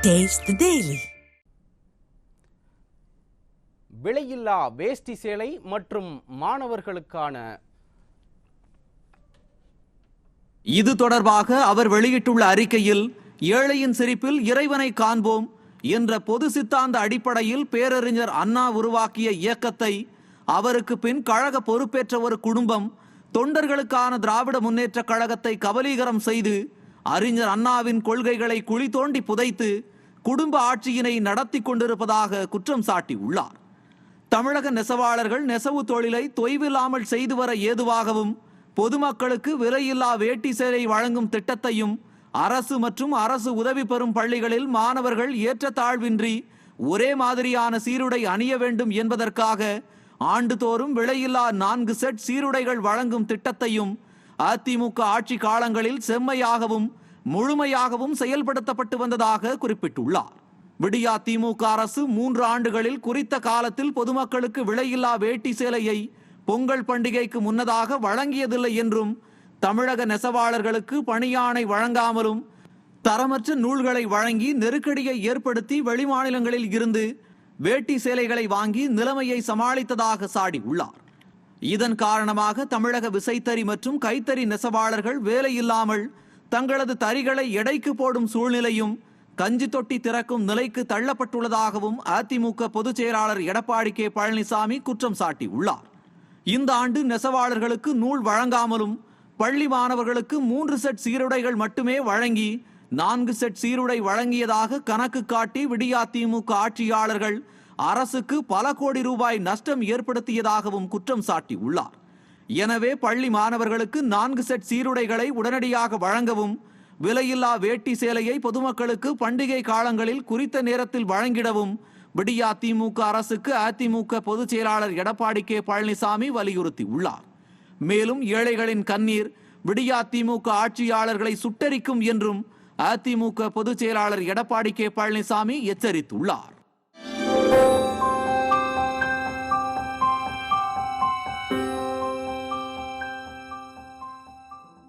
Taste the Daily. விலையில்லா வேஷ்டி சேலை மற்றும் மாணவர்களுக்கான இது தொடர்பாக அவர் வெளியிட்டுள்ள அறிக்கையில், ஏழையின் சிரிப்பில் இறைவனை காண்போம் என்ற பொது சித்தாந்த அடிப்படையில் பேரறிஞர் அண்ணா உருவாக்கிய இயக்கத்தை அவருக்கு பின் கழக பொறுப்பேற்ற ஒரு குடும்பம் தொண்டர்களுக்கான திராவிட முன்னேற்ற கழகத்தை கபலீகரம் செய்து அறிஞர் அண்ணாவின் கொள்கைகளை குழி தோண்டி புதைத்து குடும்ப ஆட்சியினை நடத்தி கொண்டிருப்பதாக குற்றம் சாட்டியுள்ளார். தமிழக நெசவாளர்கள் நெசவு தொழிலை தொய்வில்லாமல் செய்து வர ஏதுவாகவும் பொதுமக்களுக்கு விலையில்லா வேட்டி சேலை வழங்கும் திட்டத்தையும் அரசு மற்றும் அரசு உதவி பெறும் பள்ளிகளில் மாணவர்கள் ஏற்றத்தாழ்வின்றி ஒரே மாதிரியான சீருடை அணிய வேண்டும் என்பதற்காக ஆண்டுதோறும் விலையில்லா 4 செட் சீருடைகள் வழங்கும் திட்டத்தையும் அதிமுக ஆட்சி காலங்களில் செம்மையாகவும் முழுமையாகவும் செயல்படுத்தப்பட்டு வந்ததாக குறிப்பிட்டுள்ளார். விடியா திமுக அரசு 3 ஆண்டுகளில் குறித்த காலத்தில் பொதுமக்களுக்கு விலையில்லா வேட்டி சேலையை பொங்கல் பண்டிகைக்கு முன்னதாக வழங்கியதில்லை என்றும், தமிழக நெசவாளர்களுக்கு பணியாணை வழங்காமலும் தரமற்ற நூல்களை வழங்கி நெருக்கடியை ஏற்படுத்தி வெளிமாநிலங்களில் இருந்து வேட்டி சேலைகளை வாங்கி நிலைமையை சமாளித்ததாக சாடியுள்ளார். இதன் காரணமாக தமிழக விசைத்தறி மற்றும் கைத்தறி நெசவாளர்கள் வேலையில்லாமல் தங்களது தறிகளை எடைக்கு போடும் சூழ்நிலையும் கஞ்சி தொட்டி திறக்கும் நிலைக்கு தள்ளப்பட்டுள்ளதாகவும் அதிமுக பொதுச் செயலாளர் எடப்பாடி கே பழனிசாமி குற்றம் சாட்டியுள்ளார். இந்த ஆண்டு நெசவாளர்களுக்கு நூல் வழங்காமலும் பள்ளி மாணவர்களுக்கு 3 செட் சீருடைகள் மட்டுமே வழங்கி 4 செட் சீருடை வழங்கியதாக கணக்கு காட்டி விடியா திமுக ஆட்சியாளர்கள் அரசுக்கு பல கோடி ரூபாய் நஷ்டம் ஏற்படுத்தியதாகவும் குற்றம் சாட்டியுள்ளார். எனவே பள்ளி மாணவர்களுக்கு 4 செட் சீருடைகளை உடனடியாக வழங்கவும், விலையில்லா வேட்டி சேலையை பொதுமக்களுக்கு பண்டிகை காலங்களில் குறித்த நேரத்தில் வழங்கிடவும் விடியா திமுக அரசுக்கு அதிமுக பொதுச் செயலாளர் எடப்பாடி கே பழனிசாமி வலியுறுத்தியுள்ளார். மேலும் ஏழைகளின் கண்ணீர் விடியா திமுக ஆட்சியாளர்களை சுட்டரிக்கும் என்றும் அதிமுக பொதுச் செயலாளர் எடப்பாடி கே பழனிசாமி எச்சரித்துள்ளார்.